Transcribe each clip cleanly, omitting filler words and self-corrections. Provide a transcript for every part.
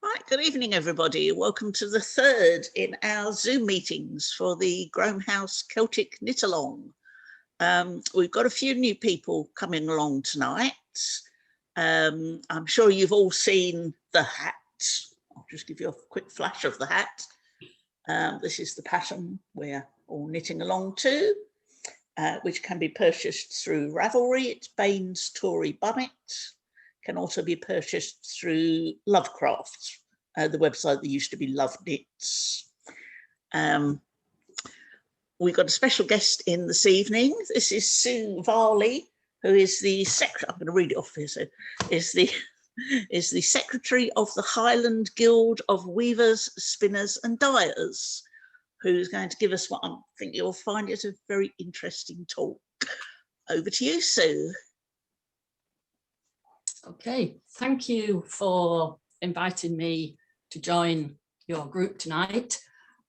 Right, good evening, everybody. Welcome to the third in our Zoom meetings for the Groam House Celtic Knit Along. We've got a few new people coming along tonight. I'm sure you've all seen the hat. I'll just give you a quick flash of the hat. This is the pattern we're all knitting along to, which can be purchased through Ravelry. It's Bain's Toorie Bunnet. Can also be purchased through Lovecrafts, the website that used to be Love Knits. We've got a special guest in this evening. This is Sue Varley, who is the secretary. I'm going to read it off here. So, is the secretary of the Highland Guild of Weavers, Spinners and Dyers, who's going to give us what I think you'll find is a very interesting talk. Over to you, Sue. Okay, thank you for inviting me to join your group tonight.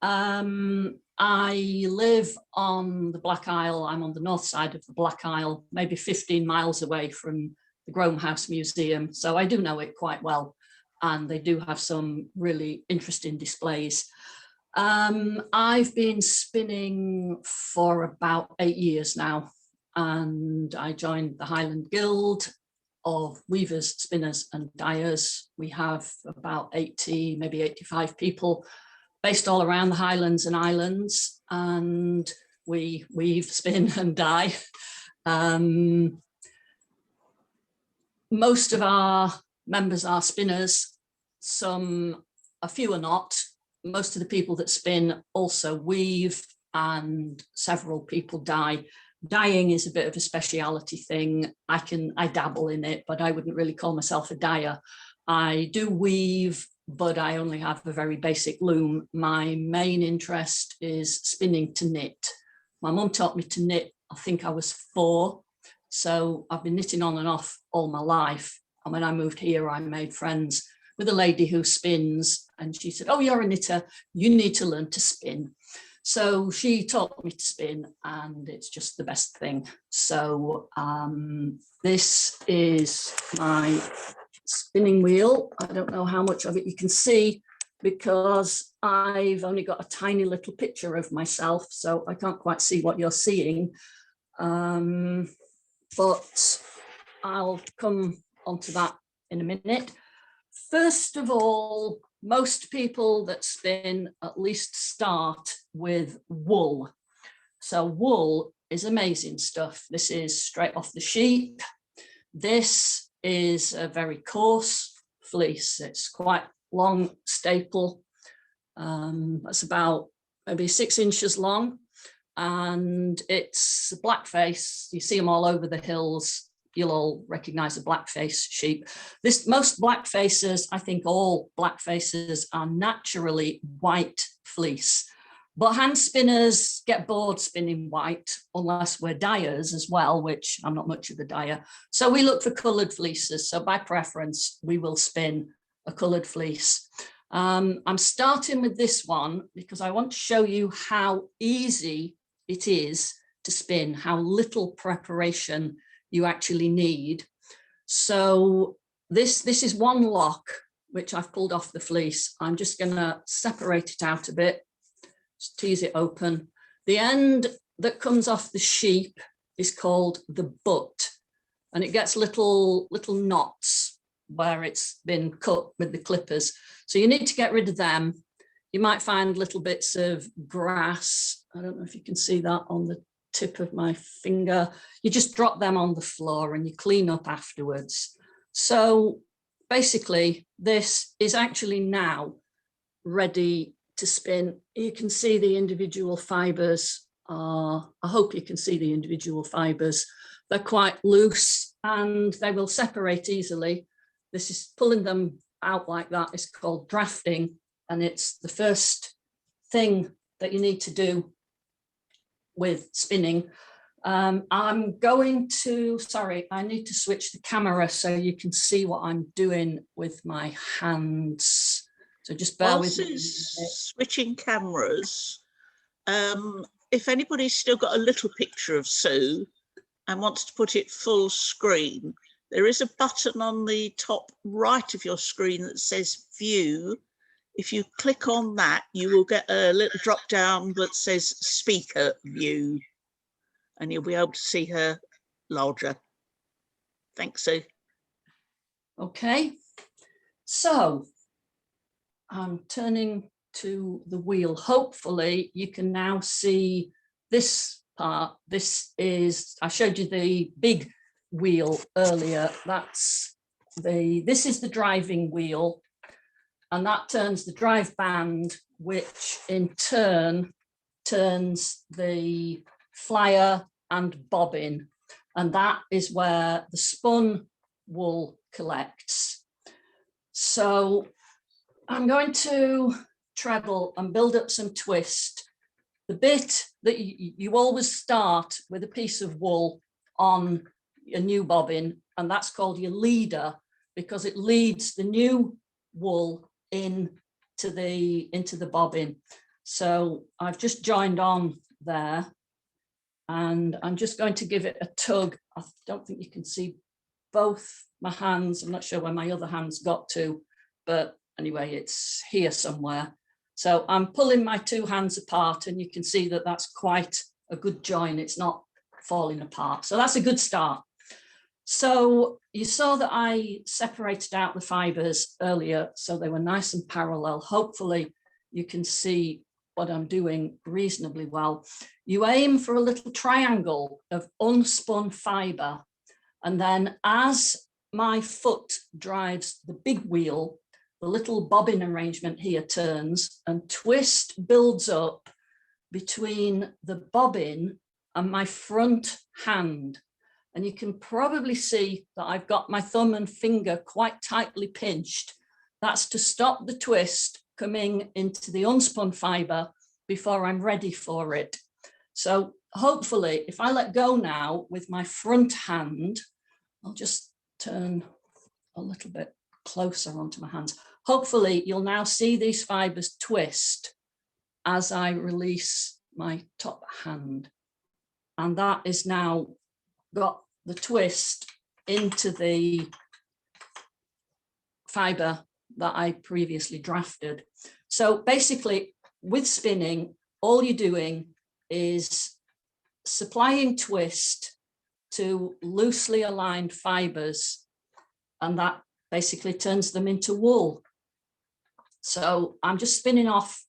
I live on the Black Isle. I'm on the north side of the Black Isle, maybe 15 miles away from the Groam House Museum. So I do know it quite well, and they do have some really interesting displays. I've been spinning for about 8 years now, and I joined the Highland Guild of Weavers, Spinners and Dyers. We have about 80, maybe 85 people based all around the Highlands and Islands, and we weave, spin and dye. Most of our members are spinners, a few are not. Most of the people that spin also weave, and several people dye. Dyeing is a bit of a speciality thing. I dabble in it, but I wouldn't really call myself a dyer. I do weave, but I only have a very basic loom. My main interest is spinning to knit. My mum taught me to knit, I think I was 4. So I've been knitting on and off all my life. And when I moved here, I made friends with a lady who spins, and she said, "Oh, you're a knitter, you need to learn to spin." So she taught me to spin, and it's just the best thing. So this is my spinning wheel. I don't know how much of it you can see because I've only got a tiny little picture of myself, so I can't quite see what you're seeing. But I'll come onto that in a minute. First of all, most people that spin at least start with wool. So wool is amazing stuff. This is straight off the sheep. This is a very coarse fleece. It's quite long staple. That's about maybe 6 inches long, and it's a blackface. You see them all over the hills. You'll all recognize a blackface sheep. Most blackfaces, I think all blackfaces, are naturally white fleece. But hand spinners get bored spinning white unless we're dyers as well, which I'm not much of a dyer. So we look for coloured fleeces. So by preference, we will spin a coloured fleece. I'm starting with this one because I want to show you how easy it is to spin, how little preparation you actually need. So this is one lock, which I've pulled off the fleece. I'm just going to separate it out a bit, just tease it open. The end that comes off the sheep is called the butt, and it gets little knots where it's been cut with the clippers. So you need to get rid of them. You might find little bits of grass. I don't know if you can see that on the tip of my finger. You just drop them on the floor and you clean up afterwards. So basically this is actually now ready to spin. You can see the individual fibers. I hope you can see the individual fibers. They're quite loose and they will separate easily. This is pulling them out like that. It's called drafting, and it's the first thing that you need to do with spinning. I'm going to, sorry, I need to switch the camera so you can see what I'm doing with my hands. So just bear with me. Switching cameras, if anybody's still got a little picture of Sue and wants to put it full screen, There is a button on the top right of your screen that says View. If you click on that, you will get a little drop down that says Speaker View, and you'll be able to see her larger. Thanks, Sue. Okay, so I'm turning to the wheel. Hopefully you can now see this part. This is, I showed you the big wheel earlier. This is the driving wheel, and that turns the drive band, which in turn turns the flyer and bobbin, and that is where the spun wool collects. So I'm going to treble and build up some twist. The bit that you always start with a piece of wool on a new bobbin, and that's called your leader, because it leads the new wool into the bobbin. So I've just joined on there, and I'm just going to give it a tug. I don't think you can see both my hands. I'm not sure where my other hand's got to, but anyway, it's here somewhere. So I'm pulling my two hands apart, and you can see that that's quite a good join. It's not falling apart. So that's a good start. So you saw that I separated out the fibers earlier, so they were nice and parallel. Hopefully you can see what I'm doing reasonably well. You aim for a little triangle of unspun fiber, and then as my foot drives the big wheel, the little bobbin arrangement here turns, and twist builds up between the bobbin and my front hand. And you can probably see that I've got my thumb and finger quite tightly pinched. That's to stop the twist coming into the unspun fiber before I'm ready for it. So hopefully, if I let go now with my front hand, I'll just turn a little bit closer onto my hands. Hopefully you'll now see these fibers twist as I release my top hand. And that is now got the twist into the fiber that I previously drafted. So basically with spinning, all you're doing is supplying twist to loosely aligned fibers, and that basically turns them into wool. So I'm just spinning off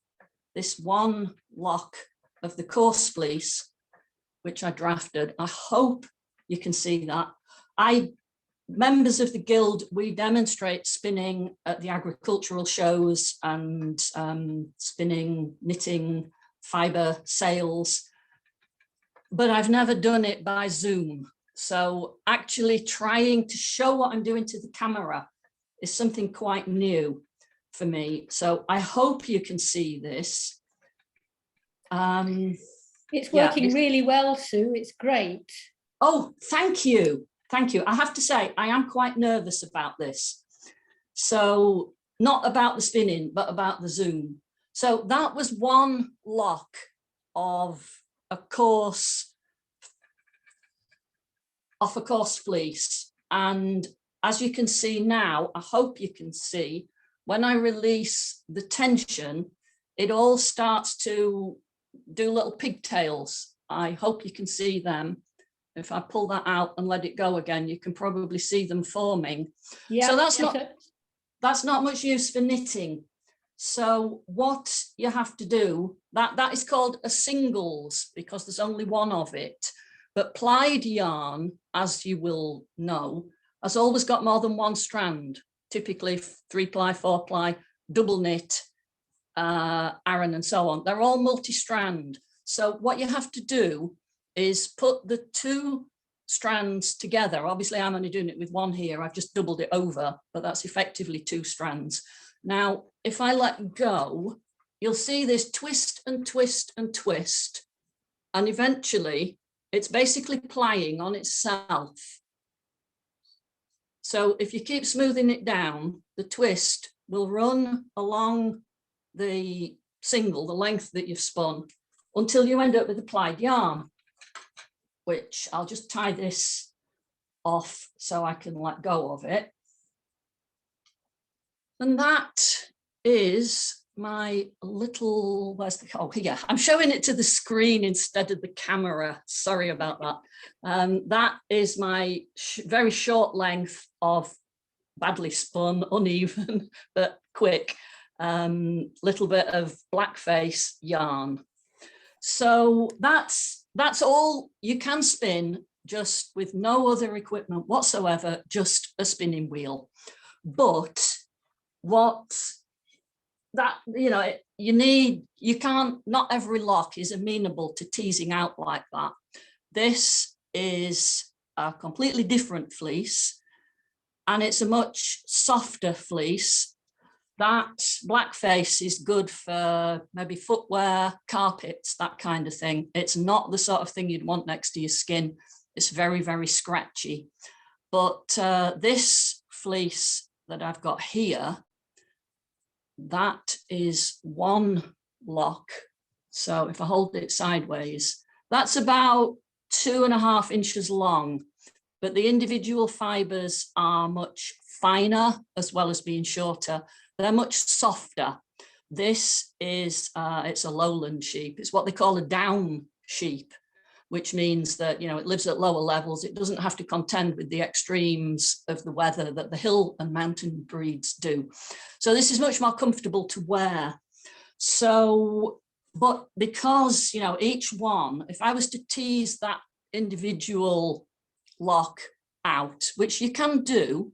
this one lock of the coarse fleece, which I drafted. I hope you can see that. Members of the guild, we demonstrate spinning at the agricultural shows and spinning, knitting, fiber sales, but I've never done it by Zoom. So actually trying to show what I'm doing to the camera is something quite new for me. So I hope you can see this. It's working really well, Sue. It's great. Oh, thank you. Thank you. I have to say, I am quite nervous about this. So not about the spinning, but about the Zoom. So that was one lock of a coarse fleece. And as you can see now, I hope you can see, when I release the tension, it all starts to do little pigtails. I hope you can see them. If I pull that out and let it go again, you can probably see them forming. Yeah, so that's not much use for knitting. So what you have to do, that is called a singles because there's only one of it. But plied yarn, as you will know, has always got more than one strand, typically 3-ply, 4-ply, double knit, Aran and so on. They're all multi-strand. So what you have to do is put the two strands together. Obviously, I'm only doing it with one here. I've just doubled it over, but that's effectively two strands. Now, if I let go, you'll see this twist and twist and twist, and eventually it's basically plying on itself. So if you keep smoothing it down, the twist will run along the single, the length that you've spun, until you end up with a plied yarn, which I'll just tie this off so I can let go of it. And that is my little, where's the, oh yeah, I'm showing it to the screen instead of the camera. Sorry about that. That is my very short length of badly spun, uneven, but quick, little bit of blackface yarn. So that's all you can spin, just with no other equipment whatsoever, just a spinning wheel. But what that, you know, you can't, not every lock is amenable to teasing out like that. This is a completely different fleece, and it's a much softer fleece. That blackface is good for maybe footwear, carpets, that kind of thing. It's not the sort of thing you'd want next to your skin. It's very, very scratchy. But this fleece that I've got here, that is one lock. So if I hold it sideways, that's about 2.5 inches long, but the individual fibers are much finer as well as being shorter. They're much softer. This is, it's a lowland sheep. It's what they call a down sheep, which means that, you know, it lives at lower levels. It doesn't have to contend with the extremes of the weather that the hill and mountain breeds do. So this is much more comfortable to wear. So, but because, you know, each one, if I was to tease that individual lock out, which you can do,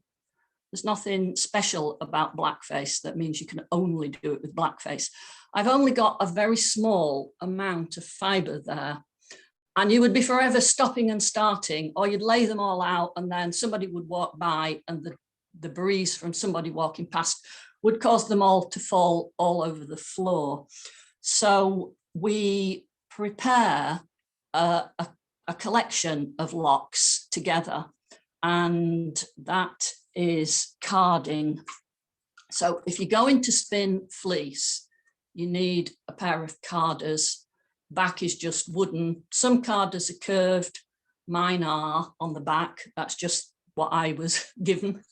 there's nothing special about blackface that means you can only do it with blackface. I've only got a very small amount of fiber there, and you would be forever stopping and starting, or you'd lay them all out and then somebody would walk by and the breeze from somebody walking past would cause them all to fall all over the floor. So we prepare a collection of locks together, and that is carding. So if you're going to spin fleece, you need a pair of carders. Back is just wooden. Some carders are curved. Mine are on the back. That's just what I was given.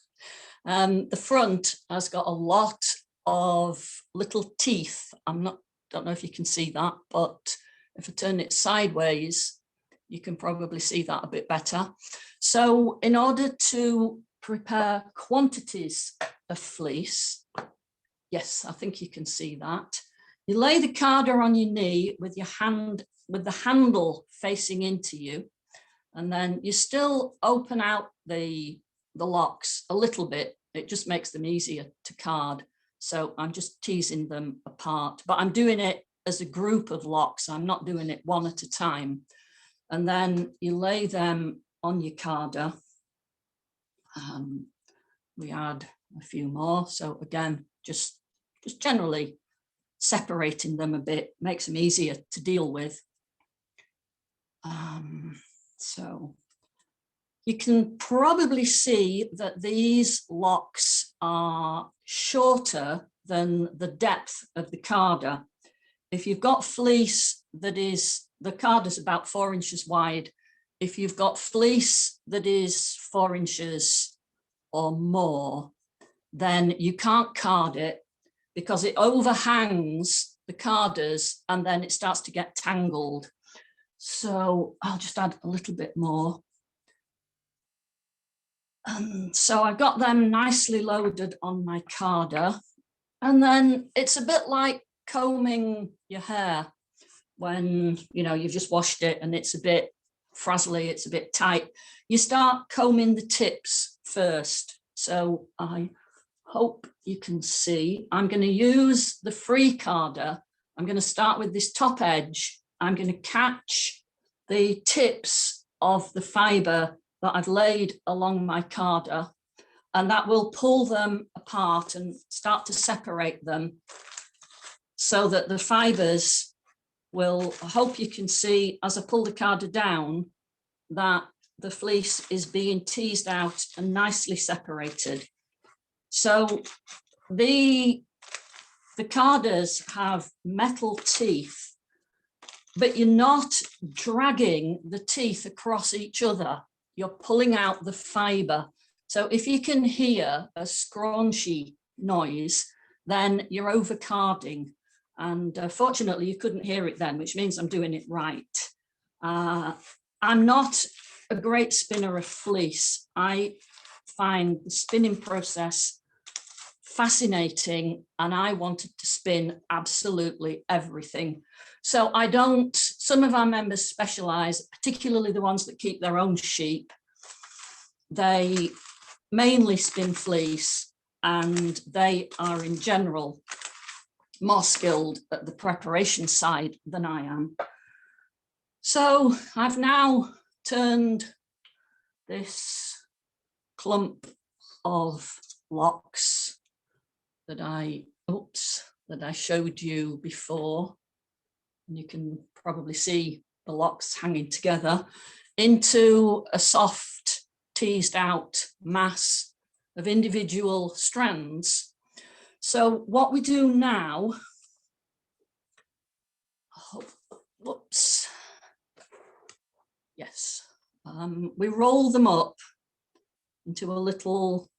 The front has got a lot of little teeth. Don't know if you can see that, but if I turn it sideways, you can probably see that a bit better. So in order to prepare quantities of fleece, yes, I think you can see that. You lay the carder on your knee with your hand, with the handle facing into you, and then you still open out the locks a little bit. It just makes them easier to card. So I'm just teasing them apart, but I'm doing it as a group of locks. I'm not doing it one at a time. And then you lay them on your carder. We add a few more. So again, just generally separating them a bit makes them easier to deal with. So you can probably see that these locks are shorter than the depth of the carder. If you've got fleece that is, the carder's about 4 inches wide. If you've got fleece that is 4 inches or more, then you can't card it because it overhangs the carders and then it starts to get tangled. So I'll just add a little bit more. And so I got them nicely loaded on my carder. And then it's a bit like combing your hair when, you know, you've just washed it and it's a bit frazzly, it's a bit tight. You start combing the tips first. So I hope you can see, I'm going to use the free carder. I'm going to start with this top edge. I'm going to catch the tips of the fiber that I've laid along my carder, and that will pull them apart and start to separate them so that the fibers will, I hope you can see as I pull the carder down that the fleece is being teased out and nicely separated. So the carders have metal teeth, but you're not dragging the teeth across each other. you're pulling out the fibre. So if you can hear a scrunchy noise, then you're overcarding. And fortunately, you couldn't hear it then, which means I'm doing it right. I'm not a great spinner of fleece. I find the spinning process fascinating, and I wanted to spin absolutely everything. So I don't, some of our members specialise, particularly the ones that keep their own sheep. They mainly spin fleece, and they are in general more skilled at the preparation side than I am. So I've now turned this clump of locks that I showed you before, and you can probably see the locks hanging together, into a soft teased out mass of individual strands. So what we do now, whoops, yes, we roll them up into a little,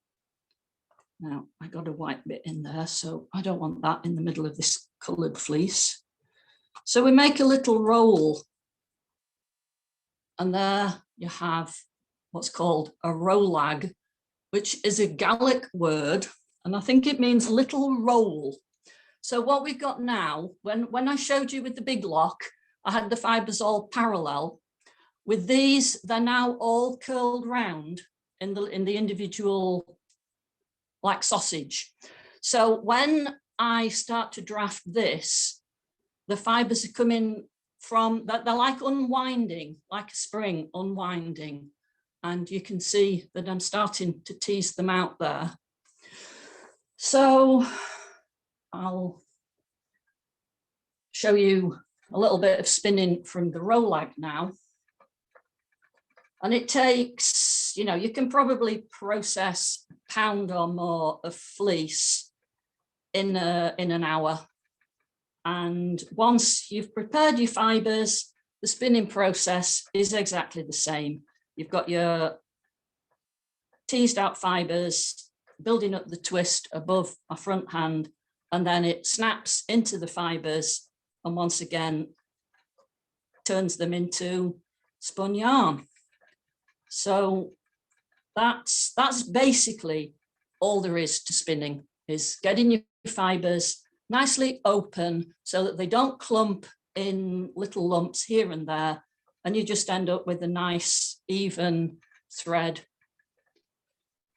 now I got a white bit in there, so I don't want that in the middle of this coloured fleece. So we make a little roll, and there you have what's called a rowlag, which is a Gaelic word, and I think it means little roll. So what we've got now, when I showed you with the big lock, I had the fibres all parallel. With these, they're now all curled round in the individual, like sausage. So when I start to draft this, the fibres are coming from, they're like unwinding, like a spring unwinding. And you can see that I'm starting to tease them out there. So I'll show you a little bit of spinning from the rowlag now. And it takes, you know, you can probably process a pound or more of fleece in an hour. And once you've prepared your fibres, the spinning process is exactly the same. You've got your teased out fibres, building up the twist above my front hand, and then it snaps into the fibres and once again turns them into spun yarn. So that's basically all there is to spinning, is getting your fibres nicely open so that they don't clump in little lumps here and there, and you just end up with a nice even thread.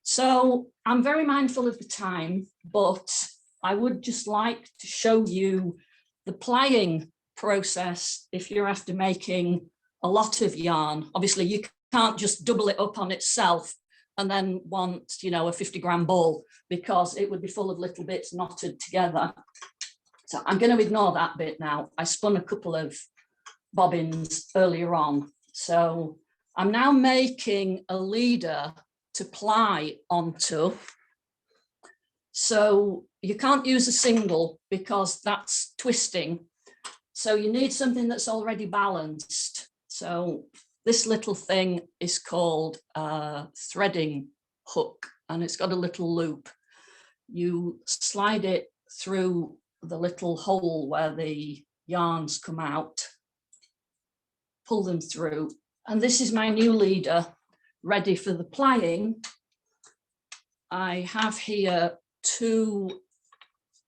So I'm very mindful of the time, but I would just like to show you the plying process if you're after making a lot of yarn. Obviously you can't just double it up on itself and then want, you know, a 50-gram ball, because it would be full of little bits knotted together. So I'm going to ignore that bit now. I spun a couple of bobbins earlier on. So I'm now making a leader to ply onto. So you can't use a single because that's twisting. So you need something that's already balanced. So this little thing is called a threading hook, and it's got a little loop. You slide it through the little hole where the yarns come out, pull them through, and this is my new leader ready for the plying. I have here 2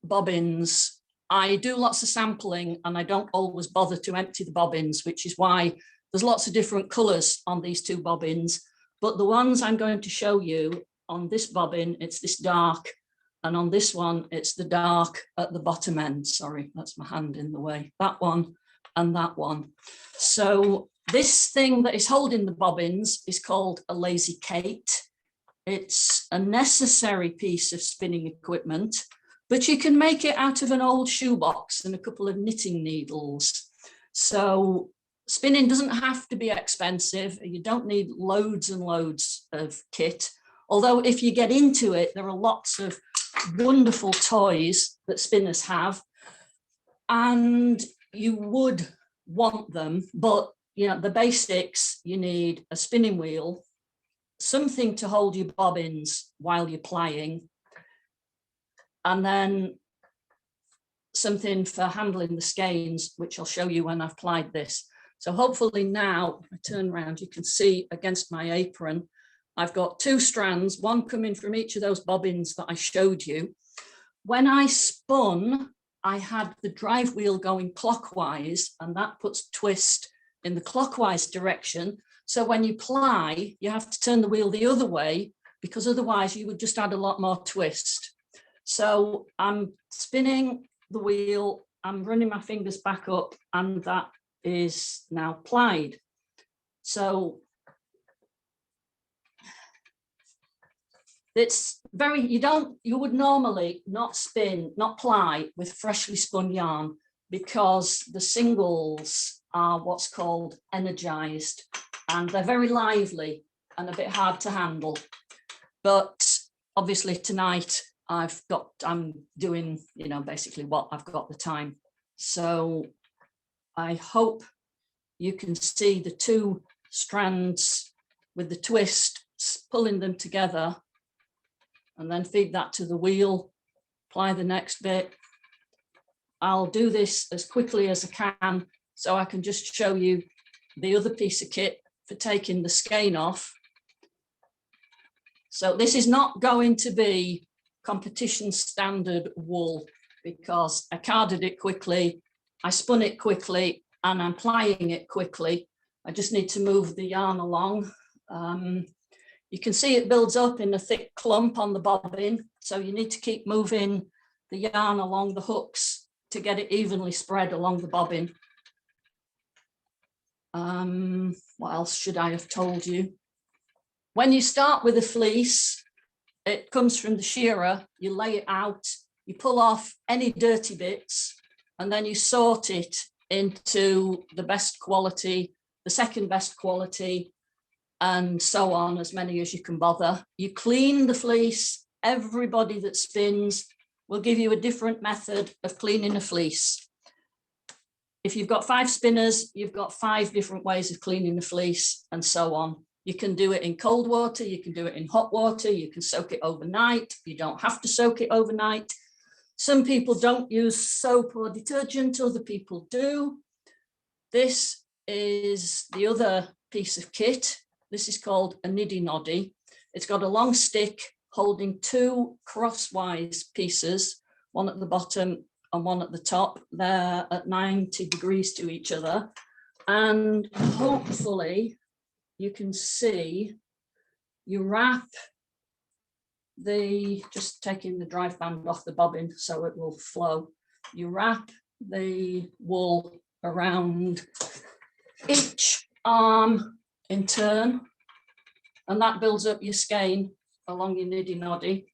bobbins. I do lots of sampling and I don't always bother to empty the bobbins, which is why there's lots of different colours on these 2 bobbins, but the ones I'm going to show you, on this bobbin, it's this dark, and on this one, it's the dark at the bottom end. Sorry, that's my hand in the way. That one and that one. So this thing that is holding the bobbins is called a lazy Kate. It's a necessary piece of spinning equipment, but you can make it out of an old shoebox and a couple of knitting needles. So spinning doesn't have to be expensive. You don't need loads and loads of kit. Although if you get into it, there are lots of wonderful toys that spinners have, and you would want them, but you know, the basics, you need a spinning wheel, something to hold your bobbins while you're plying, and then something for handling the skeins, which I'll show you when I've plied this. So hopefully now, if I turn around, you can see against my apron, I've got 2 strands, one coming from each of those bobbins that I showed you. When I spun, I had the drive wheel going clockwise, and that puts twist in the clockwise direction. So when you ply, you have to turn the wheel the other way, because otherwise you would just add a lot more twist. So I'm spinning the wheel, I'm running my fingers back up, and that is now plied. So it's very, you would normally not ply with freshly spun yarn, because the singles are what's called energized, and they're very lively and a bit hard to handle. But obviously tonight I'm doing, basically what I've got the time. So I hope you can see the 2 strands with the twist, pulling them together, and then feed that to the wheel, apply the next bit. I'll do this as quickly as I can, so I can just show you the other piece of kit for taking the skein off. So this is not going to be competition standard wool, because I carded it quickly, I spun it quickly, and I'm plying it quickly. I just need to move the yarn along. You can see it builds up in a thick clump on the bobbin, so you need to keep moving the yarn along the hooks to get it evenly spread along the bobbin. What else should I have told you? When you start with a fleece, it comes from the shearer, you lay it out, you pull off any dirty bits, and then you sort it into the best quality, the second best quality, and so on, as many as you can bother. You clean the fleece. Everybody that spins will give you a different method of cleaning a fleece. If you've got 5 spinners, you've got 5 different ways of cleaning the fleece, and so on. You can do it in cold water, you can do it in hot water, you can soak it overnight, you don't have to soak it overnight. Some people don't use soap or detergent, other people do. This is the other piece of kit. This is called a niddy noddy. It's got a long stick holding 2 crosswise pieces, one at the bottom and one at the top. They're at 90 degrees to each other. And hopefully you can see, you wrap just taking the drive band off the bobbin so it will flow. You wrap the wool around each arm in turn, and that builds up your skein along your niddy noddy.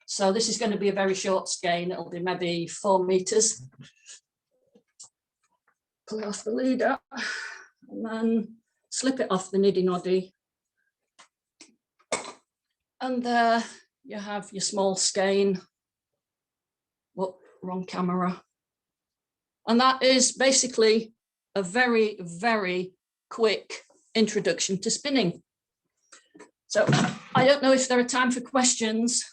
So this is going to be a very short skein. It'll be maybe 4 meters. Pull off the leader and then slip it off the niddy noddy. And there you have your small skein. Whoop, wrong camera. And that is basically a very, very quick introduction to spinning. So I don't know if there are time for questions.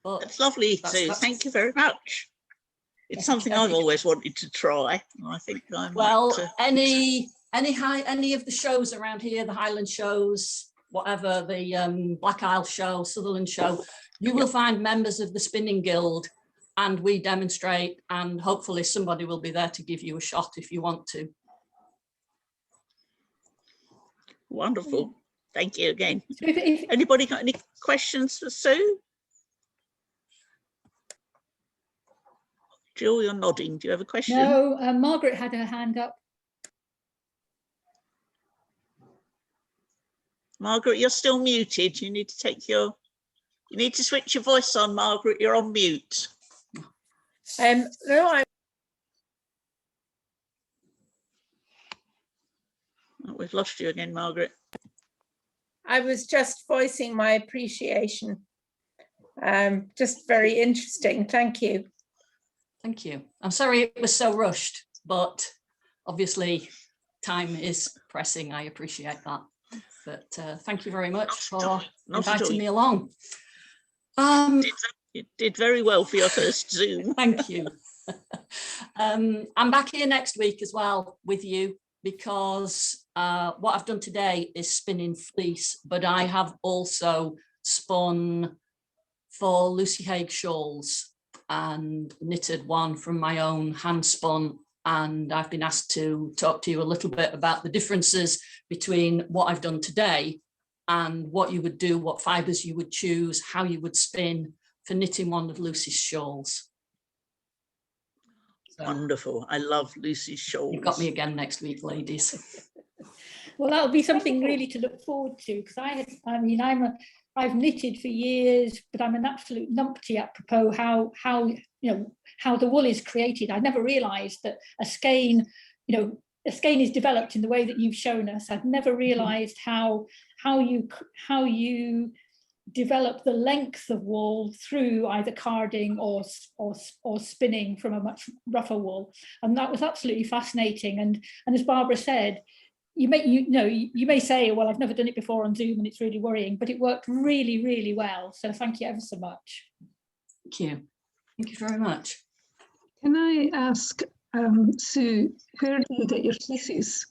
That's lovely, Sue. Thank you very much. It's something I've always wanted to try. I think I might. Well, any of the shows around here, the Highland shows, whatever, the Black Isle show, Sutherland show, you will find members of the Spinning Guild, and we demonstrate, and hopefully somebody will be there to give you a shot if you want to. Wonderful. Thank you again. Anybody got any questions for Sue? Jill, you're nodding. Do you have a question? No, Margaret had her hand up. Margaret, you're still muted. You need to switch your voice on, Margaret. You're on mute. No, Oh, we've lost you again, Margaret. I was just voicing my appreciation. Just very interesting. Thank you. Thank you. I'm sorry it was so rushed, but obviously time is pressing. I appreciate that. But thank you very much for Not at all. inviting me along. You did very well for your first Zoom. Thank you. I'm back here next week as well with you, because what I've done today is spinning fleece, but I have also spun 4 Lucy Haig shawls and knitted one from my own hand spun. And I've been asked to talk to you a little bit about the differences between what I've done today and what you would do, what fibres you would choose, how you would spin for knitting one of Lucy's shawls. So, wonderful. I love Lucy's shawls. you've got me again next week, ladies. Well, that'll be something really to look forward to, because I've knitted for years, but I'm an absolute numpty apropos how the wool is created. I never realised that a skein is developed in the way that you've shown us. I've never realised how you develop the length of wool through either carding or spinning from a much rougher wool, and that was absolutely fascinating. And as Barbara said, you may say, well, I've never done it before on Zoom and it's really worrying, but it worked really, really well. So thank you ever so much. Thank you. Thank you very much. Can I ask, Sue, where do you get your fleeces?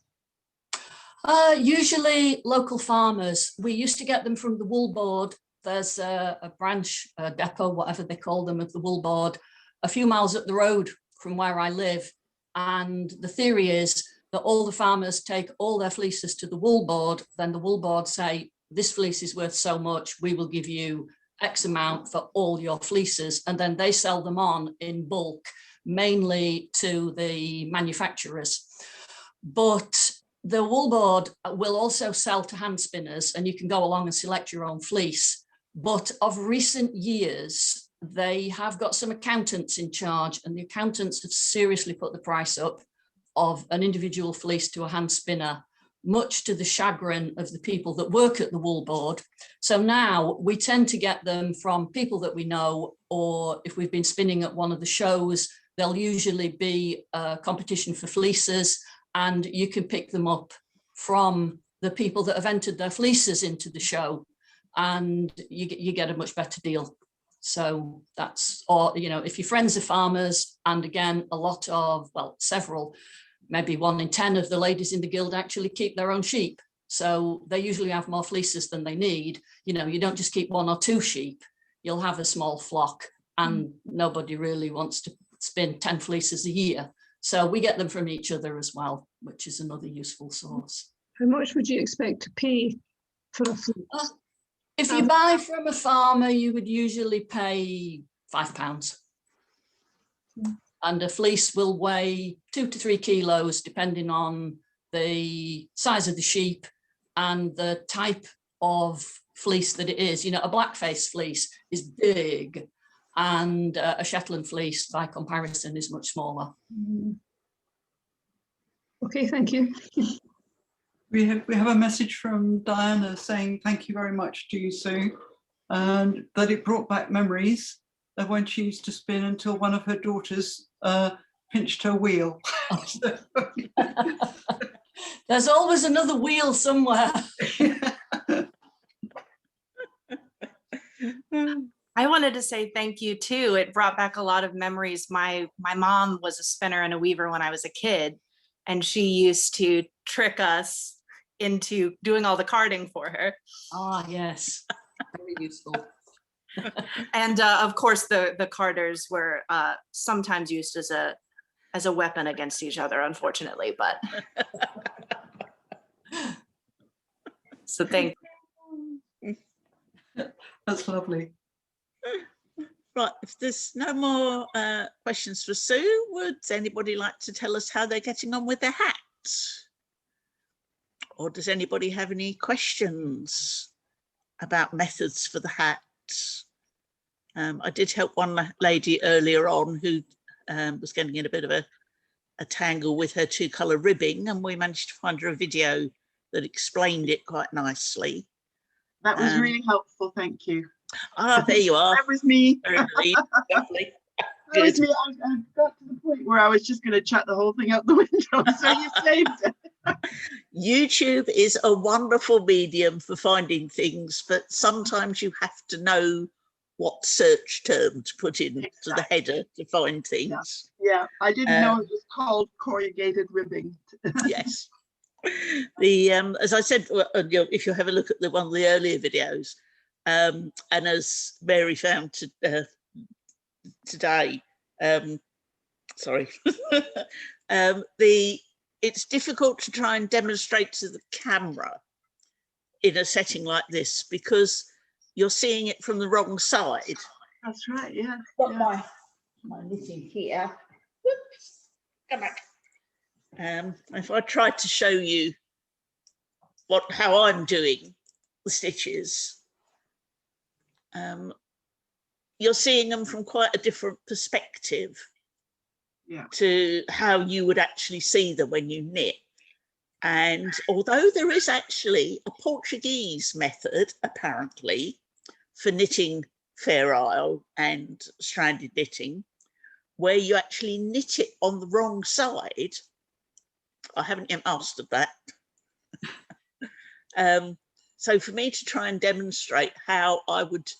Usually local farmers. We used to get them from the wool board. There's a branch, a depot, whatever they call them, of the wool board a few miles up the road from where I live. And the theory is that all the farmers take all their fleeces to the wool board, then the wool board say, this fleece is worth so much, we will give you X amount for all your fleeces, and then they sell them on in bulk, mainly to the manufacturers. But the wool board will also sell to hand spinners, and you can go along and select your own fleece. But of recent years, they have got some accountants in charge, and the accountants have seriously put the price up of an individual fleece to a hand spinner, much to the chagrin of the people that work at the wool board. So now we tend to get them from people that we know, or if we've been spinning at one of the shows, there'll usually be a competition for fleeces, and you can pick them up from the people that have entered their fleeces into the show, and you get a much better deal. So that's, or, if your friends are farmers, and again, a lot of, well, several, maybe 1 in 10 of the ladies in the guild actually keep their own sheep. So they usually have more fleeces than they need. You don't just keep 1 or 2 sheep, you'll have a small flock, and nobody really wants to spin 10 fleeces a year. So we get them from each other as well, which is another useful source. How much would you expect to pay for a fleece? If you buy from a farmer, you would usually pay £5. And a fleece will weigh 2 to 3 kilos, depending on the size of the sheep and the type of fleece that it is. A blackface fleece is big, and a Shetland fleece, by comparison, is much smaller. Okay, thank you. We have a message from Diana saying thank you very much to you, Sue, and that it brought back memories of when she used to spin until one of her daughters pinched her wheel. There's always another wheel somewhere. I wanted to say thank you too. It brought back a lot of memories. My mom was a spinner and a weaver when I was a kid, and she used to trick us into doing all the carding for her. Ah, yes, very useful. And of course, the carders were sometimes used as a weapon against each other, unfortunately. But so thank you. That's lovely. Right, if there's no more questions for Sue, would anybody like to tell us how they're getting on with their hats? Or does anybody have any questions about methods for the hats? I did help one lady earlier on who was getting in a bit of a tangle with her 2-colour ribbing, and we managed to find her a video that explained it quite nicely. That was really helpful, thank you. Ah, there you are. That was me. Lovely. Lovely. That was me. I got to the point where I was just going to chuck the whole thing out the window, so you saved it. YouTube is a wonderful medium for finding things, but sometimes you have to know what search term to put in to the header to find things. Yeah, I didn't know it was called corrugated ribbing. Yes. The as I said, if you have a look at one of the earlier videos, and as Mary found today, sorry, it's difficult to try and demonstrate to the camera in a setting like this because you're seeing it from the wrong side. That's right, yeah. Got my knitting here. Whoops. Come back. If I tried to show you how I'm doing the stitches, you're seeing them from quite a different perspective to how you would actually see them when you knit. And although there is actually a Portuguese method, apparently, for knitting Fair Isle and stranded knitting, where you actually knit it on the wrong side, I haven't yet mastered that. So for me to try and demonstrate how I would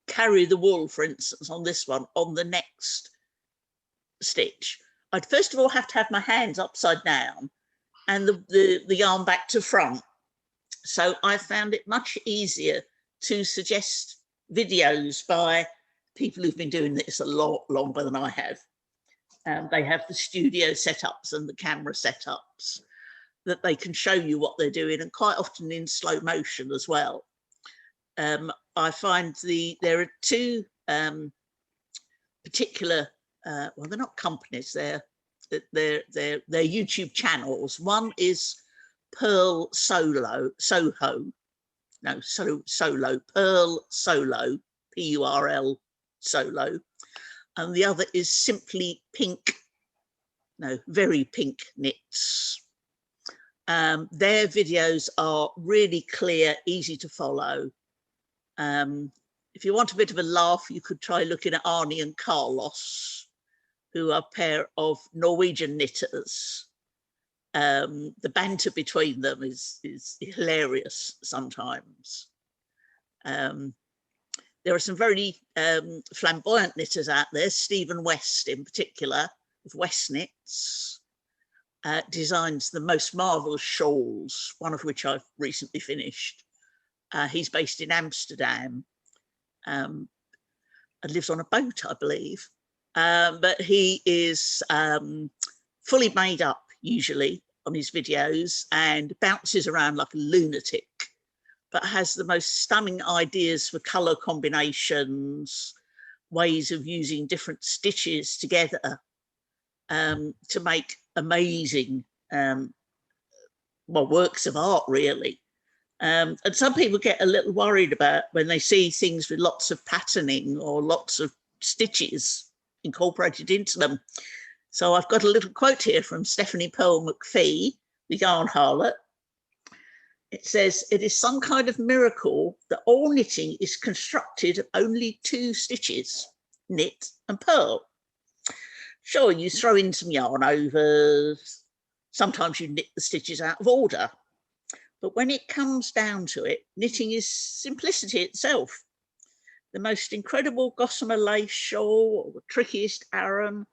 carry the wool, for instance, on this one, on the next stitch, I'd first of all have to have my hands upside down and the yarn back to front. So I found it much easier to suggest videos by people who've been doing this a lot longer than I have. They have the studio setups and the camera setups that they can show you what they're doing, and quite often in slow motion as well. I find there are two particular, well, they're not companies, they're YouTube channels. One is Pearl Solo, Pearl Solo, P-U-R-L Solo, and the other is Simply Pink, Very Pink Knits. Their videos are really clear, easy to follow. If you want a bit of a laugh, you could try looking at Arnie and Carlos, who are a pair of Norwegian knitters. The banter between them is hilarious sometimes. There are some very flamboyant knitters out there. Stephen West in particular, of West Knits, designs the most marvellous shawls, one of which I've recently finished. He's based in Amsterdam and lives on a boat, I believe. But he is fully made up usually on his videos and bounces around like a lunatic, but has the most stunning ideas for colour combinations, ways of using different stitches together to make amazing works of art, really. And some people get a little worried about when they see things with lots of patterning or lots of stitches incorporated into them. So I've got a little quote here from Stephanie Pearl McPhee, the yarn harlot. It says, "It is some kind of miracle that all knitting is constructed of only 2 stitches, knit and purl. Sure, you throw in some yarn over, sometimes you knit the stitches out of order, but when it comes down to it, knitting is simplicity itself. The most incredible gossamer lace shawl, or the trickiest aran,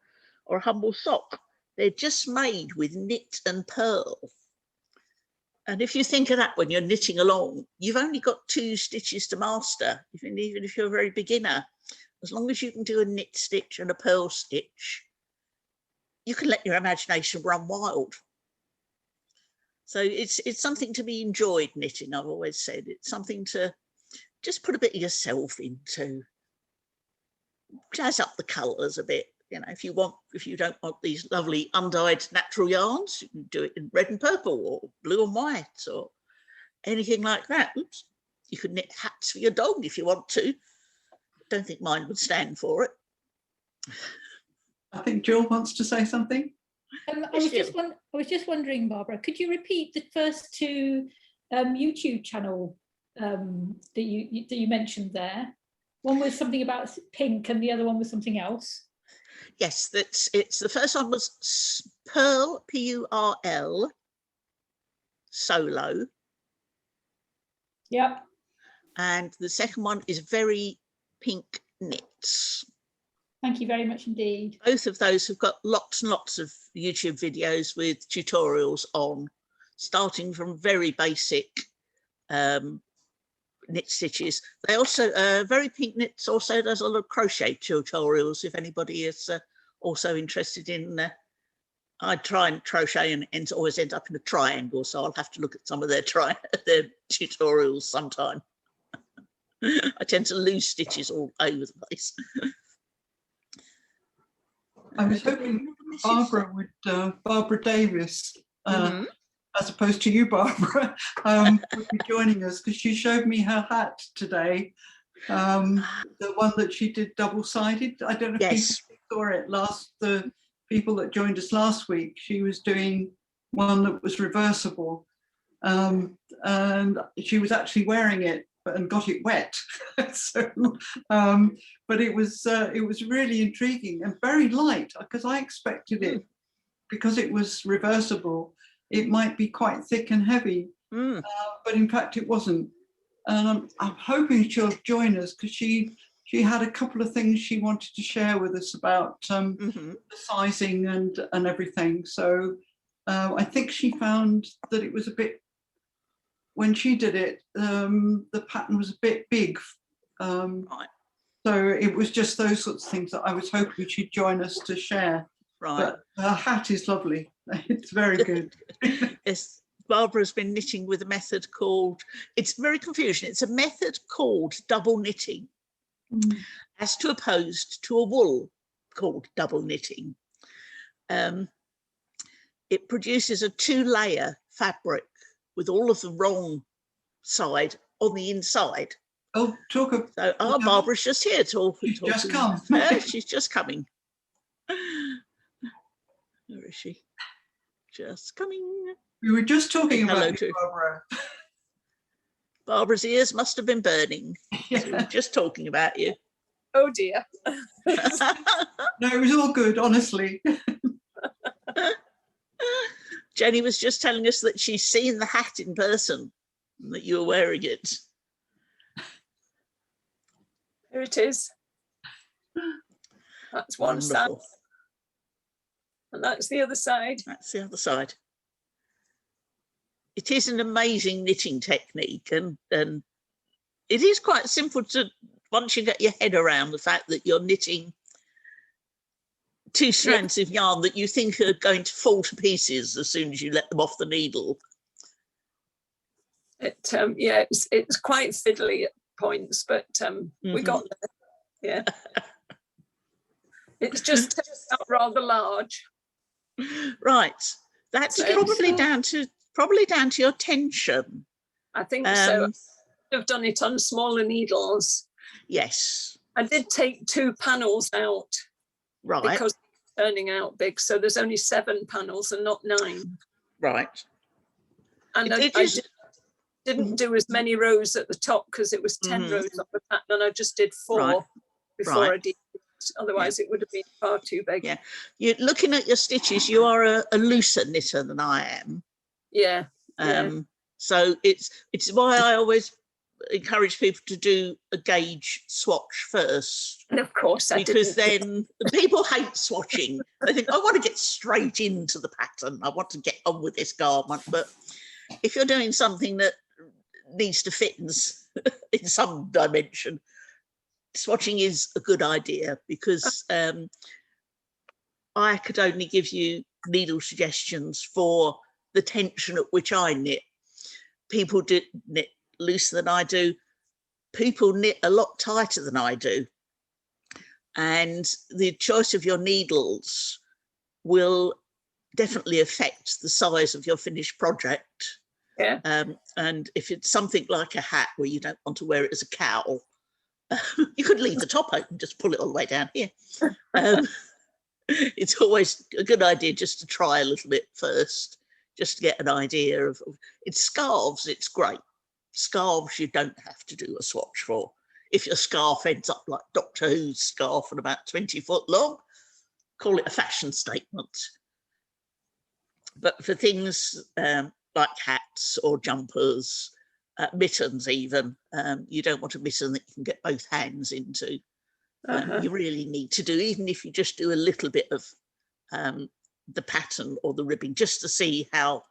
or a humble sock, they're just made with knit and purl." And if you think of that when you're knitting along, you've only got 2 stitches to master, even if you're a very beginner. As long as you can do a knit stitch and a purl stitch, you can let your imagination run wild. So it's something to be enjoyed, knitting, I've always said. It's something to just put a bit of yourself into, jazz up the colours a bit. You know, if you don't want these lovely undyed natural yarns, you can do it in red and purple or blue and white or anything like that. Oops. You could knit hats for your dog if you want to. Don't think mine would stand for it. I think Jill wants to say something. I was just wondering, Barbara, could you repeat the first 2 YouTube channel that you mentioned there? One was something about pink and the other one was something else. Yes, it's the first one was Pearl, P-U-R-L, Solo. Yep. And the second one is Very Pink Knits. Thank you very much indeed. Both of those have got lots and lots of YouTube videos with tutorials on, starting from very basic knit stitches. They also, Very Pink Knits also does a lot of crochet tutorials if anybody is also interested in, I try and crochet and always end up in a triangle, so I'll have to look at some of their tutorials sometime. I tend to lose stitches all over the place. I was hoping Barbara would, Barbara Davis, as opposed to you, Barbara, would be joining us, because she showed me her hat today, the one that she did double-sided. I don't know if people saw it the people that joined us last week. She was doing one that was reversible, and she was actually wearing it and got it wet. So, but it was really intriguing and very light, because I expected it, because it was reversible, it might be quite thick and heavy, but in fact it wasn't. And I'm hoping she'll join us, because she had a couple of things she wanted to share with us about the sizing and everything. So I think she found that it was a bit, when she did it, the pattern was a bit big. Right. So it was just those sorts of things that I was hoping she'd join us to share. Right. But her hat is lovely. It's very good. Yes, Barbara's been knitting with a method called, it's very confusing, it's a method called double knitting, as to opposed to a wool called double knitting. It produces a 2-layer fabric with all of the wrong side on the inside. Oh, talk of. So, Barbara's just here talking. She's just come. She's just coming. Where is she? Just coming. We were just talking about you, Barbara. Barbara's ears must have been burning. Yeah. So we're just talking about you. Oh dear. No, it was all good, honestly. Jenny was just telling us that she's seen the hat in person, and that you were wearing it. Here it is. That's one side. Wonderful. And that's the other side. That's the other side. It is an amazing knitting technique, and it is quite simple to, once you get your head around the fact that you're knitting 2 strands of yarn that you think are going to fall to pieces as soon as you let them off the needle. It's quite fiddly at points, but we got there. Yeah. It's just rather large. Right. That's probably down to your tension. I think so. I've done it on smaller needles. Yes. I did take 2 panels out. Right. Because it's turning out big. So there's only 7 panels and not 9. Right. And I didn't do as many rows at the top, because it was 10 rows on the pattern, and I just did 4 before I did. Otherwise it would have been far too big. Yeah. You're looking at your stitches, you are a looser knitter than I am. Yeah. So it's why I always encourage people to do a gauge swatch first. And of course because then people hate swatching. They think, I want to get straight into the pattern, I want to get on with this garment. But if you're doing something that needs to fit in some dimension, swatching is a good idea, because I could only give you needle suggestions for the tension at which I knit. People do knit looser than I do. People knit a lot tighter than I do. And the choice of your needles will definitely affect the size of your finished project. Yeah. And if it's something like a hat where you don't want to wear it as a cowl, you could leave the top open, just pull it all the way down here. It's always a good idea just to try a little bit first, just to get an idea of it's scarves. It's great. Scarves you don't have to do a swatch for. If your scarf ends up like Doctor Who's scarf and about 20 foot long, call it a fashion statement. But for things like hats or jumpers, mittens even. You don't want a mitten that you can get both hands into. You really need to do, even if you just do a little bit of the pattern or the ribbing, just to see how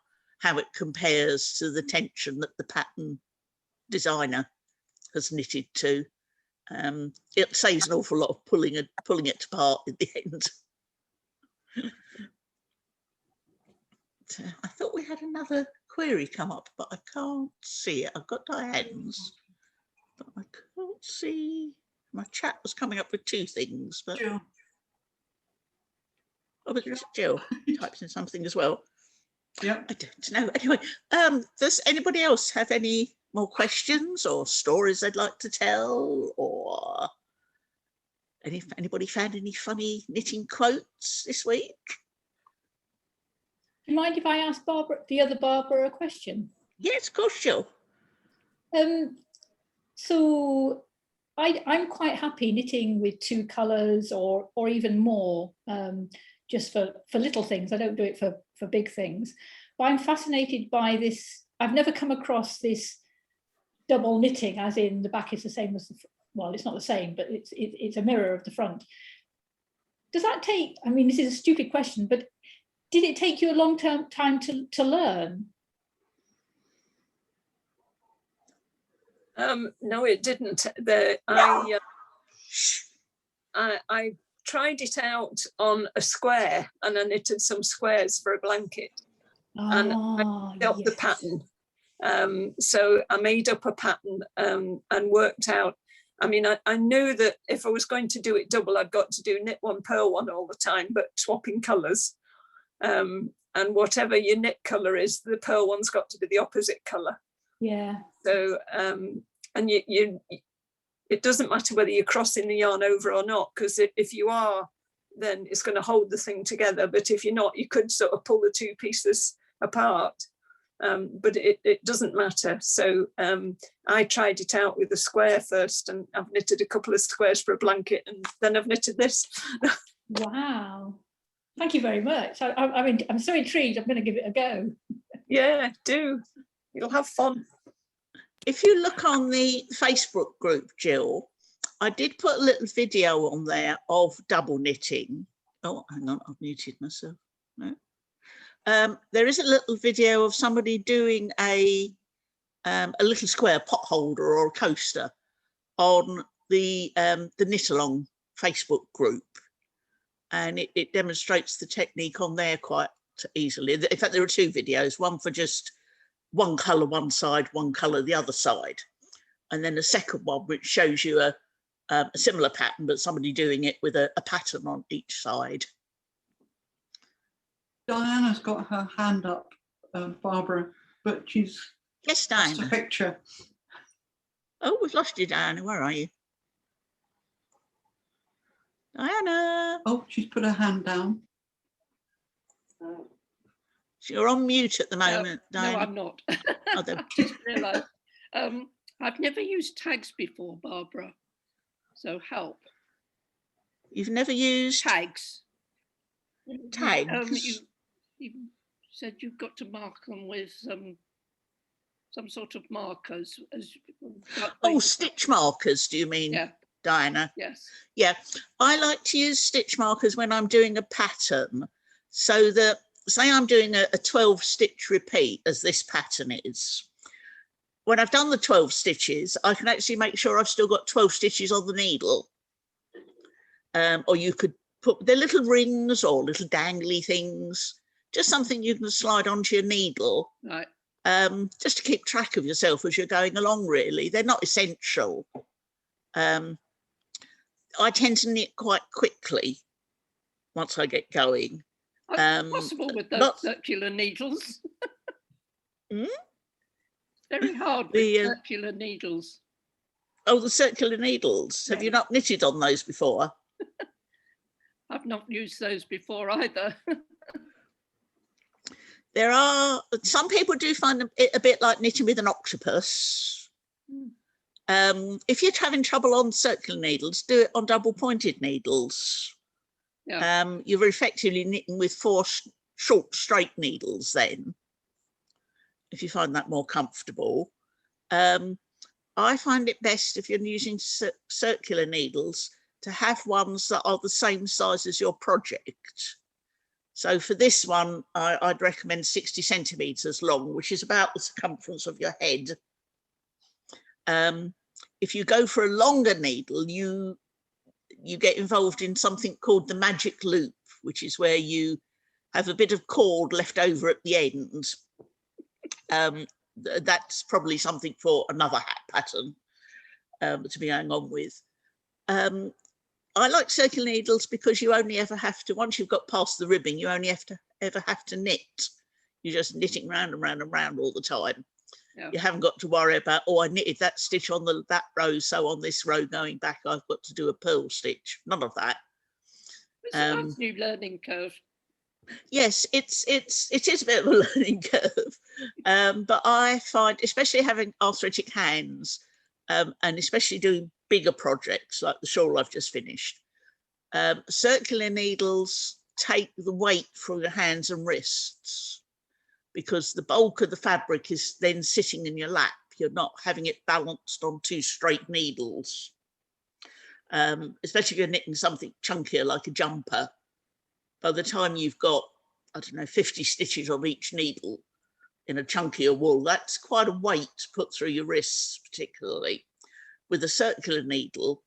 it compares to the tension that the pattern designer has knitted to. It saves an awful lot of pulling it apart in the end. I thought we had another query come up, but I can't see it. I've got Diane's, but I can't see. My chat was coming up with two things, but Jill. oh, but Jill types in something as well. Yeah. I don't know. Anyway, does anybody else have any more questions or stories they'd like to tell, or anybody found any funny knitting quotes this week? Do you mind if I ask the other Barbara a question? Yes, of course, Jill. So I'm quite happy knitting with 2 colours or even more, just for little things. I don't do it for big things. But I'm fascinated by this. I've never come across this double knitting, as in the back is the same as the, well, it's not the same, but it's a mirror of the front. Does that take, I mean, this is a stupid question, but did it take you a long time to learn? No, it didn't. I tried it out on a square, and I knitted some squares for a blanket, and I got the pattern. So I made up a pattern and worked out. I mean, I knew that if I was going to do it double, I'd got to do knit one, purl one all the time, but swapping colours. And whatever your knit colour is, the purl one's got to be the opposite colour. Yeah. So, and it doesn't matter whether you're crossing the yarn over or not, because if you are, then it's going to hold the thing together. But if you're not, you could sort of pull the 2 pieces apart. But it doesn't matter. So I tried it out with a square first, and I've knitted a couple of squares for a blanket, and then I've knitted this. Wow. Thank you very much. I mean, I'm so intrigued. I'm going to give it a go. Yeah, do. You'll have fun. If you look on the Facebook group, Jill, I did put a little video on there of double knitting. Oh, hang on, I've muted myself. No. There is a little video of somebody doing a little square pot holder or a coaster on the Knit Along Facebook group, and it demonstrates the technique on there quite easily. In fact, there are 2 videos, one for just one colour one side, one colour the other side, and then a second one which shows you a similar pattern, but somebody doing it with a pattern on each side. Diana's got her hand up, Barbara, but she's lost a picture. Oh, we've lost you, Diana. Where are you? Diana. Oh, she's put her hand down. You're on mute at the moment, Diana. No, I'm not. Oh, then. Just realised. I've never used tags before, Barbara. So help. You've never used tags? Tags? You said you've got to mark them with some sort of markers. Oh, stitch markers, do you mean, yeah. Diana? Yes. Yeah, I like to use stitch markers when I'm doing a pattern, so that, say I'm doing a 12 stitch repeat, as this pattern is. When I've done the 12 stitches, I can actually make sure I've still got 12 stitches on the needle. Or you could put the little rings or little dangly things, just something you can slide onto your needle, right. Just to keep track of yourself as you're going along, really. They're not essential. I tend to knit quite quickly once I get going. That's possible with those circular needles. Very hard with circular needles. Oh, the circular needles. Have you not knitted on those before? I've not used those before either. There are, some people do find it a bit like knitting with an octopus. If you're having trouble on circular needles, do it on double pointed needles. Yeah. You're effectively knitting with 4 short straight needles then. if you find that more comfortable. I find it best if you're using circular needles to have ones that are the same size as your project. So for this one, I'd recommend 60 centimetres long, which is about the circumference of your head. If you go for a longer needle, you get involved in something called the magic loop, which is where you have a bit of cord left over at the end. That's probably something for another hat pattern to be going on with. I like circular needles because you only ever have to, once you've got past the ribbing, you only ever have to knit. You're just knitting round and round and round all the time. Yeah. You haven't got to worry about, oh, I knitted that stitch on that row, so on this row going back, I've got to do a purl stitch. None of that. It's a nice new learning curve. Yes, it is a bit of a learning curve, but I find, especially having arthritic hands, and especially doing bigger projects like the shawl I've just finished, circular needles take the weight from your hands and wrists, because the bulk of the fabric is then sitting in your lap. You're not having it balanced on two straight needles, especially if you're knitting something chunkier like a jumper. By the time you've got, I don't know, 50 stitches on each needle in a chunkier wool, that's quite a weight to put through your wrists, particularly. With a circular needle,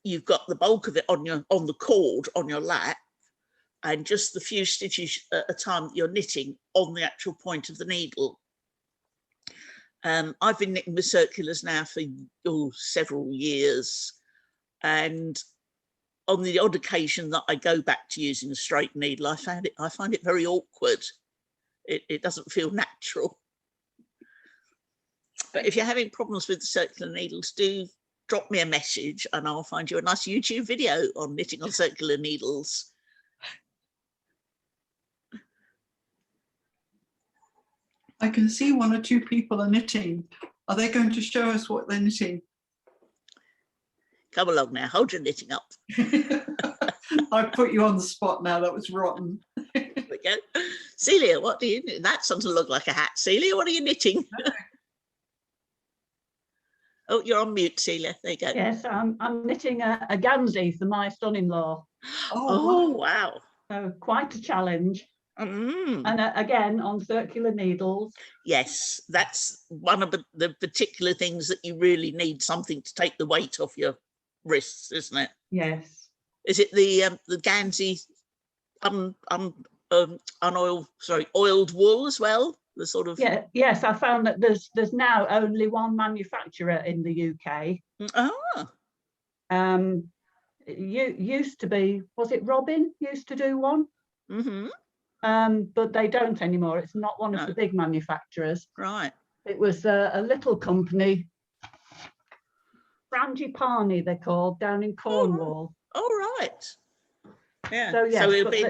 you've got the bulk of it on the cord on your lap, and just the few stitches at a time that you're knitting on the actual point of the needle. I've been knitting with circulars now for several years, and on the odd occasion that I go back to using a straight needle, I find it very awkward. It doesn't feel natural. But if you're having problems with the circular needles, do drop me a message and I'll find you a nice YouTube video on knitting on circular needles. I can see one or two people are knitting. Are they going to show us what they're knitting? Come along now, hold your knitting up. I put you on the spot now, that was rotten. There we go. Celia, what do you knit? That doesn't look like a hat. Celia, what are you knitting? Oh, you're on mute, Celia. There you go. Yes, I'm knitting a Gansey for my son-in-law. Oh, wow. So quite a challenge. Mm. And again, on circular needles. Yes, that's one of the particular things that you really need something to take the weight off your wrists, isn't it? Yes. Is it the Gansey oiled wool as well? The sort of. Yeah. Yes, I found that there's now only one manufacturer in the UK. Ah. It used to be, was it Robin used to do one? Mm-hmm. But they don't anymore. It's not one of the big manufacturers. Right. It was a little company, Frangipani they're called, down in Cornwall. Oh, right. Yeah. So yes, so it'll be.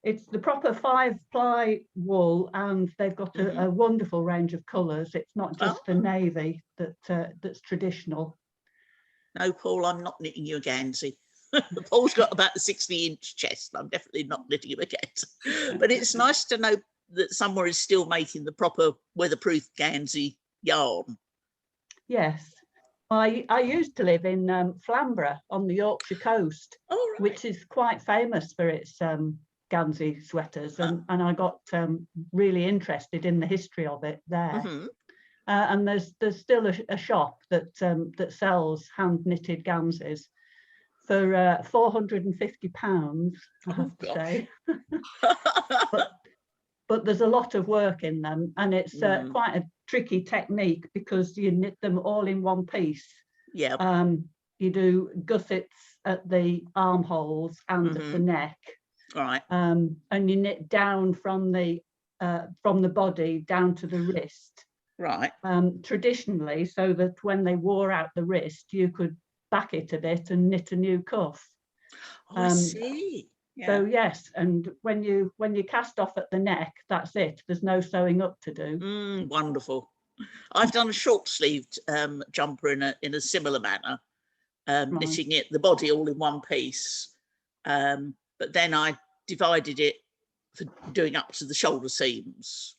It's the proper 5-ply wool, and they've got a wonderful range of colours. It's not just the navy that's traditional. No, Paul, I'm not knitting you a Gansey. Paul's got about a 60-inch chest. I'm definitely not knitting him a Gansey. But it's nice to know that somewhere is still making the proper weatherproof Gansey yarn. Yes. I used to live in Flamborough on the Yorkshire coast, which is quite famous for its Gansey sweaters, and I got really interested in the history of it there. And there's still a shop that sells hand knitted Ganseys for £450, I have to say. but there's a lot of work in them, and it's quite a tricky technique because you knit them all in one piece. Yeah. You do gussets at the armholes and at the neck. Right. And you knit down from the body down to the wrist. Right. Traditionally, so that when they wore out the wrist, you could back it a bit and knit a new cuff. Oh, I see. Yeah. So yes, and when you cast off at the neck, that's it. There's no sewing up to do. Wonderful. I've done a short-sleeved jumper in a similar manner, knitting it the body all in one piece. But then I divided it for doing up to the shoulder seams.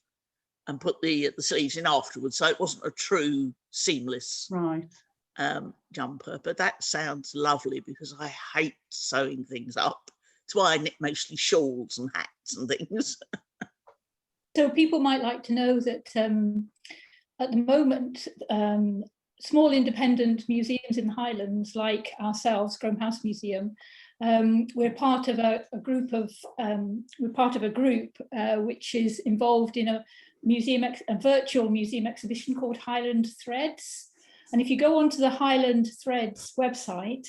and put the sleeves in afterwards. So it wasn't a true seamless Right. jumper, but that sounds lovely because I hate sewing things up. It's why I knit mostly shawls and hats and things. So people might like to know that at the moment, small independent museums in the Highlands, like ourselves, Groam House Museum, we're part of a group which is involved in a virtual museum exhibition called Highland Threads. And if you go onto the Highland Threads website,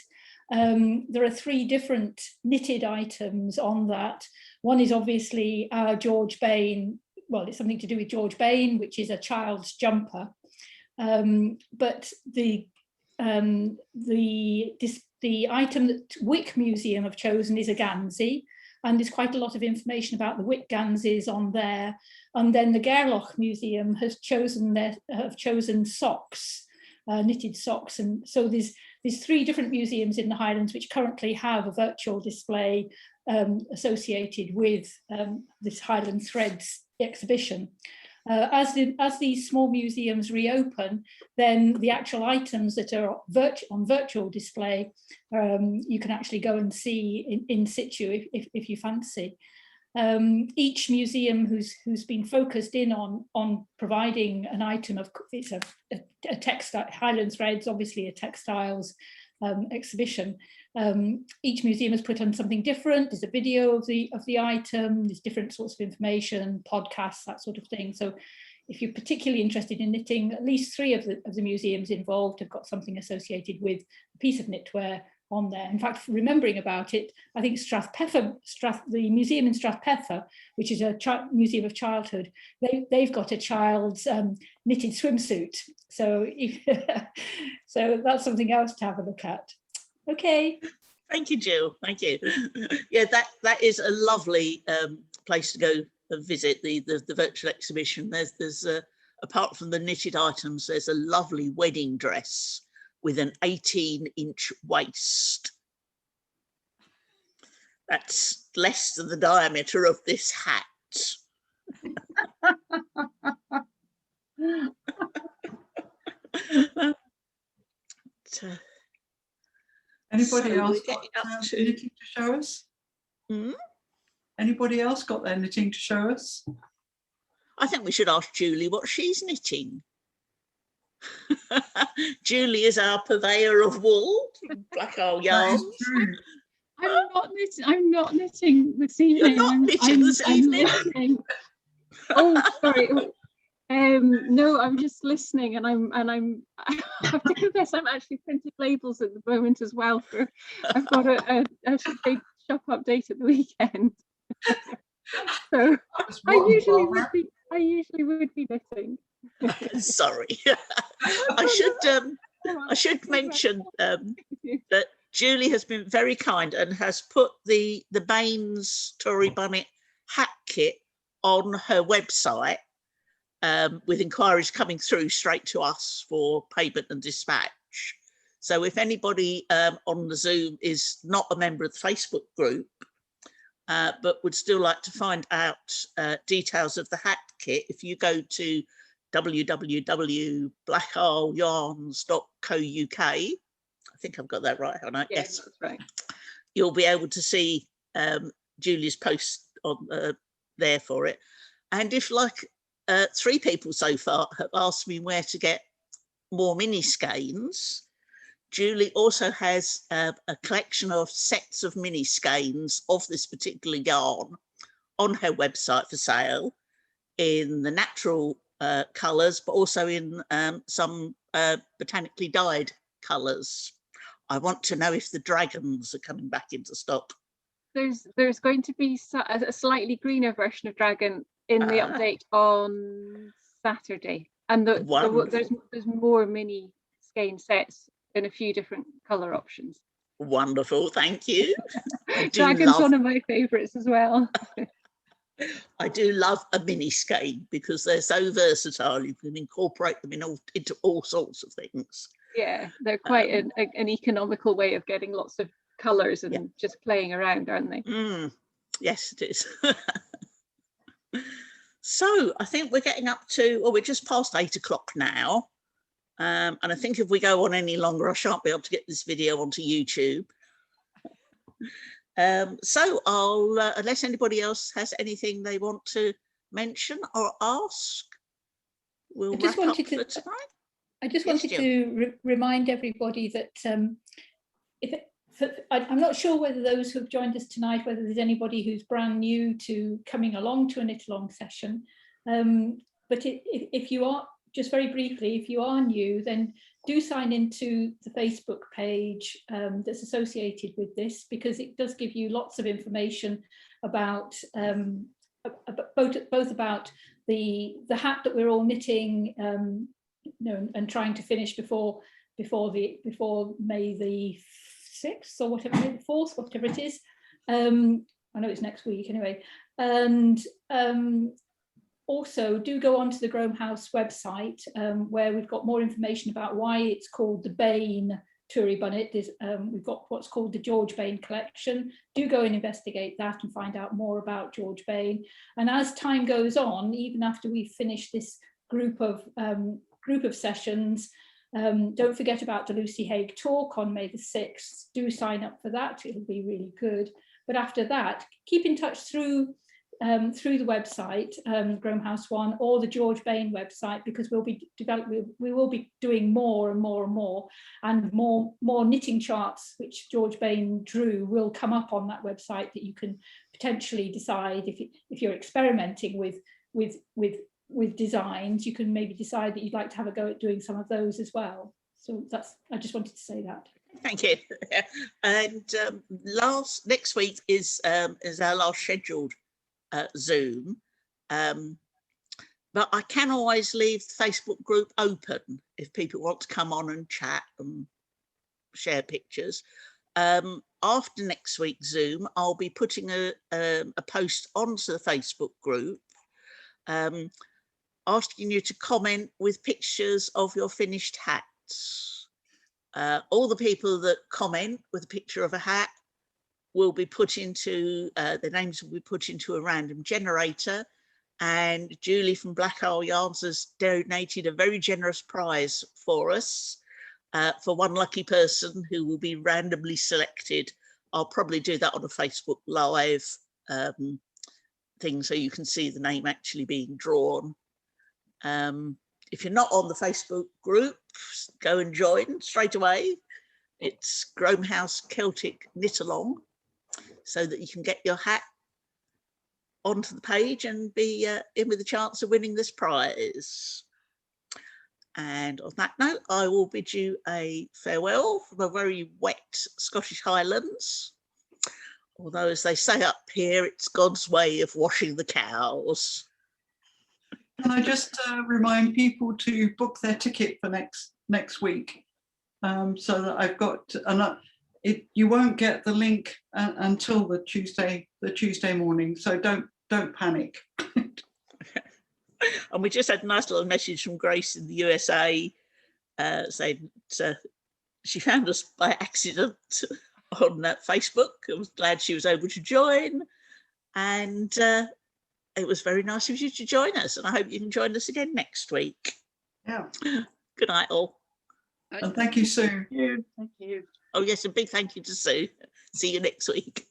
there are 3 different knitted items on that. One is obviously our George Bain. Well, it's something to do with George Bain, which is a child's jumper. But the item that Wick Museum have chosen is a Gansey, and there's quite a lot of information about the Wick Ganseys on there. And then the Gairloch Museum have chosen socks, knitted socks, and so there's 3 different museums in the Highlands which currently have a virtual display associated with this Highland Threads exhibition. As these small museums reopen, then the actual items that are on virtual display, you can actually go and see in situ if you fancy. Each museum who's been focused in on providing an item of, it's a textile, Highland Threads, obviously a textiles exhibition. Each museum has put on something different. There's a video of the item, there's different sorts of information, podcasts, that sort of thing. So if you're particularly interested in knitting, at least 3 of the museums involved have got something associated with a piece of knitwear on there. In fact, remembering about it, I think the museum in Strathpether, which is a museum of childhood, they've got a child's knitted swimsuit. So, so that's something else to have a look at. Okay. Thank you, Jill. Thank you. Yeah, that is a lovely place to go and visit the virtual exhibition. There's apart from the knitted items, there's a lovely wedding dress with an 18-inch waist. That's less than the diameter of this hat. Anybody So else we're got getting up to knitting to show us? Anybody else got their knitting to show us? I think we should ask Julie what she's knitting. Julie is our purveyor of wool, black owl yarns. I'm not knitting this evening. You're not knitting this evening? Listening. Oh, sorry. No, I'm just listening, and I'm I have to confess I'm actually printing labels at the moment as well. I've got a big shop update at the weekend. So I usually would be knitting. Sorry. I should mention that Julie has been very kind and has put the Bain's Toorie Bunnet hat kit on her website, with inquiries coming through straight to us for payment and dispatch. So if anybody on the Zoom is not a member of the Facebook group, but would still like to find out details of the hat kit, if you go to www.blackisleYarns.co.uk, I think I've got that right, haven't I? Yes, that's right. You'll be able to see Julie's post on there for it. And if, like 3 people so far have asked me where to get more mini skeins, Julie also has a collection of sets of mini skeins of this particular yarn on her website for sale in the natural colours, but also in some botanically dyed colours. I want to know if the dragons are coming back into stock. There's going to be a slightly greener version of dragon in the update on Saturday, and there's more mini skein sets in a few different colour options. Wonderful, thank you. Dragon's one of my favourites as well. I do love a mini skein because they're so versatile. You can incorporate them into all sorts of things. Yeah, they're quite an economical way of getting lots of colours and just playing around, aren't they? Yes, it is. So I think we're getting up to, well, we're just past 8 o'clock now. And I think if we go on any longer, I shan't be able to get this video onto YouTube. So I'll, unless anybody else has anything they want to mention or ask, we'll wrap up for tonight. I just wanted to remind everybody that I'm not sure whether those who have joined us tonight, whether there's anybody who's brand new to coming along to a knit along session. But if you are, just very briefly, if you are new, then do sign into the Facebook page that's associated with this, because it does give you lots of information about both about the hat that we're all knitting, you know, and trying to finish before May the 6th or whatever, May the 4th, whatever it is. I know it's next week anyway. And also do go onto the Groam House website, where we've got more information about why it's called the Bain Toorie Bunnet. We've got what's called the George Bain collection. Do go and investigate that and find out more about George Bain. And as time goes on, even after we've finished this group of sessions, don't forget about the Lucy Haig talk on May the 6th. Do sign up for that, it'll be really good. But after that, keep in touch through the website, Groam House One, or the George Bain website, because we will be doing more and more and more, and more knitting charts which George Bain drew will come up on that website, that you can potentially decide if you're experimenting with designs, you can maybe decide that you'd like to have a go at doing some of those as well. So I just wanted to say that. Thank you. And next week is our last scheduled Zoom, but I can always leave the Facebook group open if people want to come on and chat and share pictures. After next week's Zoom, I'll be putting a post onto the Facebook group, asking you to comment with pictures of your finished hats. All the people that comment with a picture of a hat will be put into, their names will be put into a random generator, and Julie from Black Isle Yarns has donated a very generous prize for us, for one lucky person who will be randomly selected. I'll probably do that on a Facebook Live thing, so you can see the name actually being drawn. If you're not on the Facebook group, go and join straight away. It's Groam House Celtic Knit Along, so that you can get your hat onto the page and be in with a chance of winning this prize. And on that note, I will bid you a farewell from a very wet Scottish Highlands. Although, as they say up here, it's God's way of washing the cows. Can I just remind people to book their ticket for next week, so that I've got, and you won't get the link until the Tuesday morning, so don't panic. And we just had a nice little message from Grace in the USA, saying she found us by accident on Facebook. I was glad she was able to join, and it was very nice of you to join us, and I hope you can join us again next week. Yeah. Good night, all. And thank you, Sue. Thank you. Oh yes, a big thank you to Sue. See you next week.